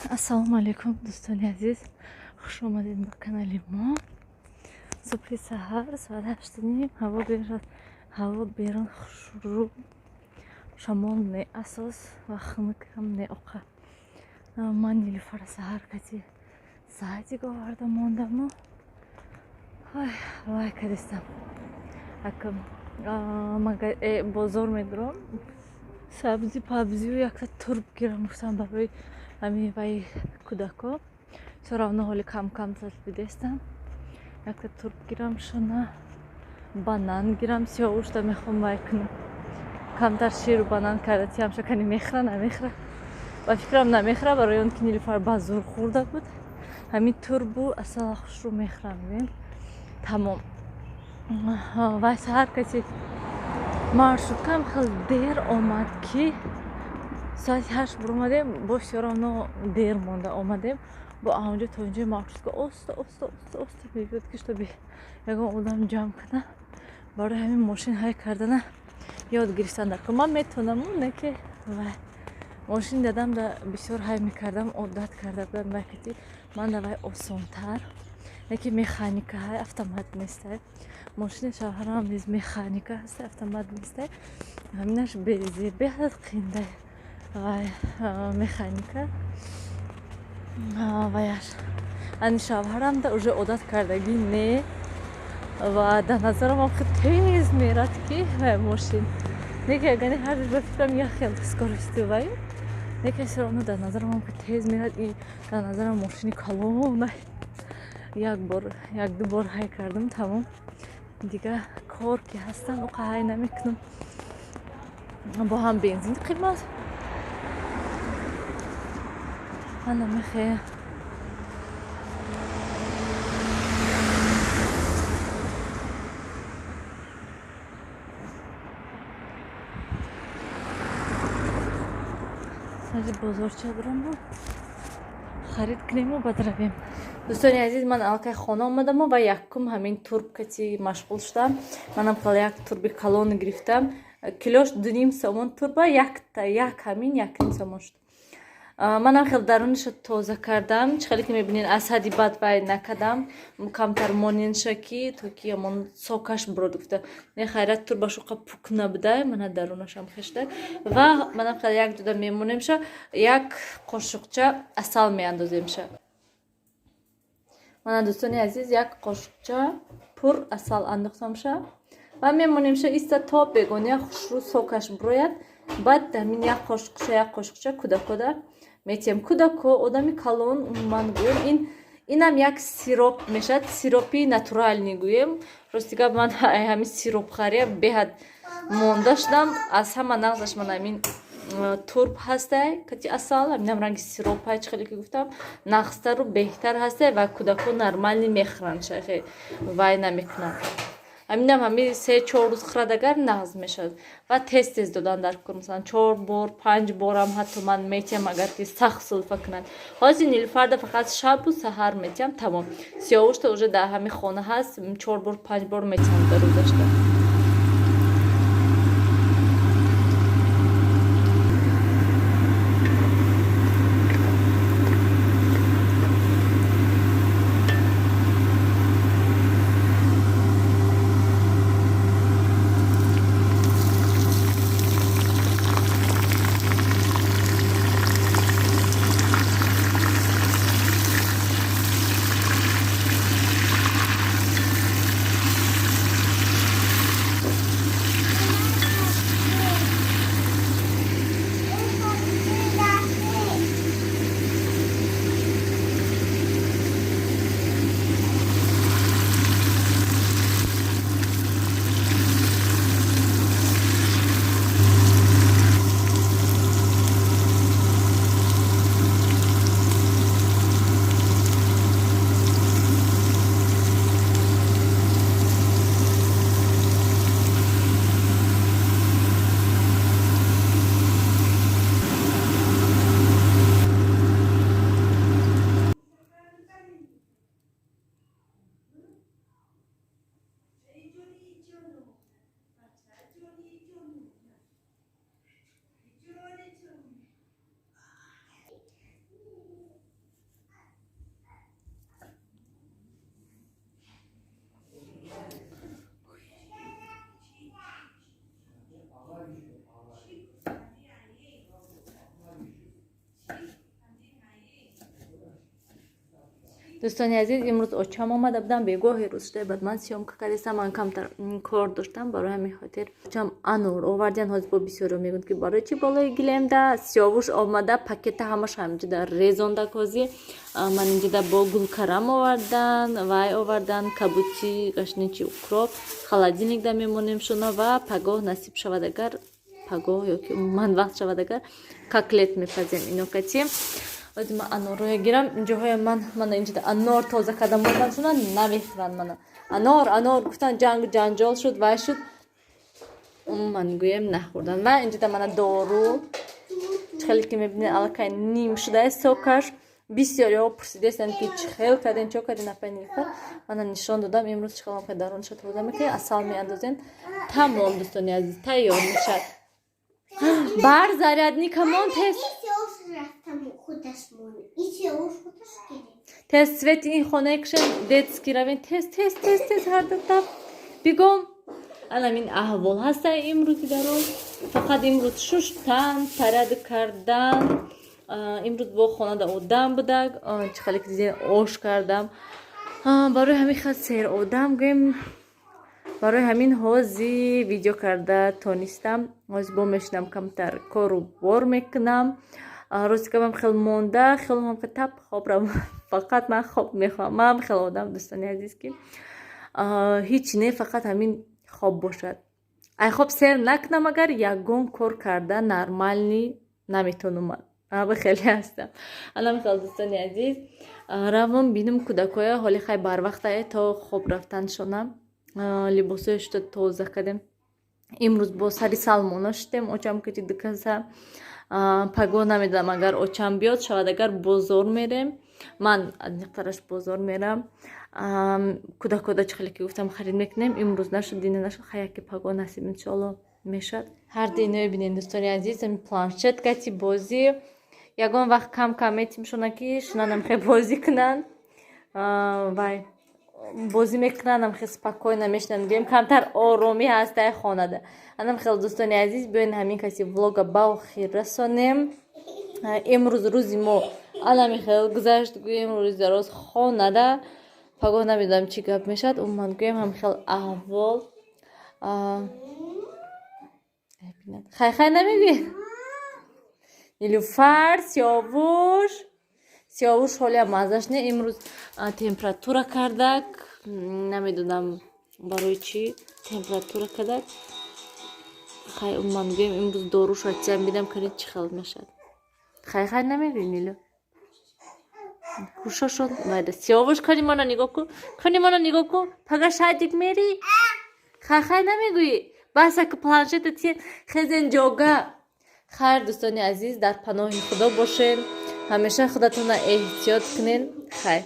ассалому алайкум, дӯстони азиз, хуш омадед ба канали мо. Субҳи саҳар соат 8:30 ҳаво берун хушрӯ, шамол меасос ва хунукам меоқа. Ман нилӯфара саҳар кати саатик оварда мондаму вай кадистам акам бозор медурам сабзи пабзию якта турб гирам гуфтам барои амиваи кӯдако соравно ҳоли кам бидестам якта турб гирам шона банан гирам сиёвушта мехом вай кунам камтар ширу банан карда тиямша кани мехра намехра ва фикрам намехра барои он ки нилӯфар ба зур хӯрда буд ҳамин турбу асала хушрӯ мехра мебин тамом. Вай саҳар кати маршруткам хел дер омад ки соати 8 буромадем бош соравно дер монда омадем бо аонҷо то инҷои маршрутка оста мебиёд ки штоби ягон одам ҷамъ кунам барои ҳамин мошин ҳай кардана ёд гирифтан дар кун. Ман метавонаму не ки вай мошин дадам да бисёр ҳай мекардам одат карда будам вай кати ман да вай осонтар не ки механика ҳай автомат нестай мошини шавҳарам низ механика ҳастай автомат нестай ҳаминаш беҳад қииндай вай механика ваяш ани шавҳарам да уже одат кардагӣ не ва дар назарам ам хеле тез мерад ки вай мошин не ки ягани ҳар ба фикрам як хел скорости вай не ки всё дар назарам ам ки тез мерад и дар назарам мошини калонай як ду бор ҳай кардам тамом дигар кор ки ҳастам оқа ҳай намекунам бо ҳам бензин қимат ман намехоҳам сари бозорча бурам харид кунему баъд равем. Дӯстони азиз, ман аллакай хона омадаму ва якум ҳамин турб кати машғул шудам. Манам хела як турби калон гирифтам. Килош 2.5 сомон турба як ҳамин 1.5 сомон шуд. Манам хел даруниша тоза кардам. Чӣ ки мебинед аз ҳадди бад вай накардам. Камтар моненша ки то ки ямон сокаш бурод гуфта. Не хайрат турбаш оқа пук набудай, мана дарунашам хешдай. Ва манам хел як дуда мемонемша, як қошуқча асал меандоземша. Мана дӯстони азиз, як қошуқча пур асал андохтамша ва мемонемша иста то бегония хушрӯ сокаш бурояд. Баъд ҳамин як қошуқча кӯдакода метием. Кӯдако одами калон умуман гӯем инам як сироп мешад, сиропи натурални гӯем. Ростига ман ҳамин сироп хария беҳад монда шудам. Аз ҳама нағзаш ман ҳамин турб ҳастай кати асал ҳаминам ранги сироп ҳай чӣ хеле ки гуфтам нағзтару беҳтар ҳастай ва кӯдако нормални мехӯранд шахе вай намекунанд. Ҳаминам ҳамин 3-4 рӯз хӯрад агар нағз мешавад ва тез додан дар кор масалан 4 бор 5 борам ҳатто ман метиям агар ки сахт сулфа кунанд. ҳозир нилӯфарда фақат шабу саҳар метиям тамом. Сиёвушта уже дар ҳамин хона ҳаст 4 бор 5 бор метиям дар рӯзашта. دوستانی عزیز امروز اوچام آمده بودم بگاهی روز شده بعد من سیام که کردم من کمتر کار داشتم برای همین خاطر اوچام انور آوردن حاضر با بسیار میگوند که برای چی بالای گلیم ده سیاوش آمده پاکت همش همینجا در رزونده کوزی من اینجا با گل کرم آوردن وای آوردن کابوچی گشنیچی اوکروپ خالادینیک ده میمونیم شونا و پگاه نصیب شود اگر پگاه یا که من وقت شود اگر کاکلت میپزیم اینو کتیم از من انار رو گیرم اینجاهای من اینجا انار تازه کردم بودم شونا نمیخورن من انار گفتن جنجال شد وای شد من گویم نخوردن و اینجا من دارو خیلی که میبینید الکای نیم شده سکر بسیاری ها پرسیدن که چخیل کردین چو کردین نفهمیدن من نشان دادم امروز چخیلم که درونش تو بودم که اصل میاندازین تمام دوستانی عزیز تیار میشد بار зарядник کمان تست تست свет این خونه کشن детский равен تست هر دفعه بگم الان این احوال هست امروزی درون فقط امروز شستن پرد کردن امروز با خانه آدم بودم چخالی که دیدین آش کردم برای همین خیلی سیر آدم گیم برای همین حوزی ویدیو کرده تونستم از با میشنم کمتر کارو بار میکنم روزی که من خیلی مونده خیلی هم که تب خواب رو فقط من خواب میخوام من خیلی آدم دوستانی عزیز که هیچ نه فقط همین خواب باشد ای خواب سیر نکنم اگر یکون کار کرده نرمال نمیتونم من خیلی هستم الان خیلی دوستانی عزیز روان بینم کودکای حالی خیلی بر وقت تا خواب رفتن شدم لباسش تو تازه کردم امروز با سری سلمونا شدم اوچم که دکسه پگاه نمیدم اگر اوچم بیاد شاید اگر بازار میرم من از نقطرش بازار میرم کودکا چخلی که گفتم خرید میکنم امروز نشد دینه نشد خیلی که پگاه نصیب انشالله میشد هر دینه ببینین دوستانی عزیز پلانشت گتی بازی یگان وقت کم میتیم شونه که شنانم خیلی بازی کنن وای بازی میکنن خیلی سپاکوی نمیشنن گیم کمتر آرومی هسته خانه ده انم خیلی دوستانی عزیز بیاین همین کسی ولاگ با خیر رسانیم امروز روزی ما الان خیلی گذشت گویم روز دراز خانه ده پگاه نمیدونم چی گپ میشد اون من گویم هم خیلی احوال خیلی نمیگوی نیلوفر سیاوش حالی هم مزش نه امروز تمپراتورا کردک نمیدونم برای چی تمپراتورا کردک خیلی اون من گویم امروز داروش رچم بیدم کنید چی خیلی میشد خیلی نمیگوی نیلو خوشا شد باید سیاوش کنی مانا نگاه کو پگه شاید میری خیلی نمیگوی بس که پلانشت تین خیزن جوگا خیر دوستانی عزیز در پناه خدا باشین همیشه خودتون احتیاط کنین خیر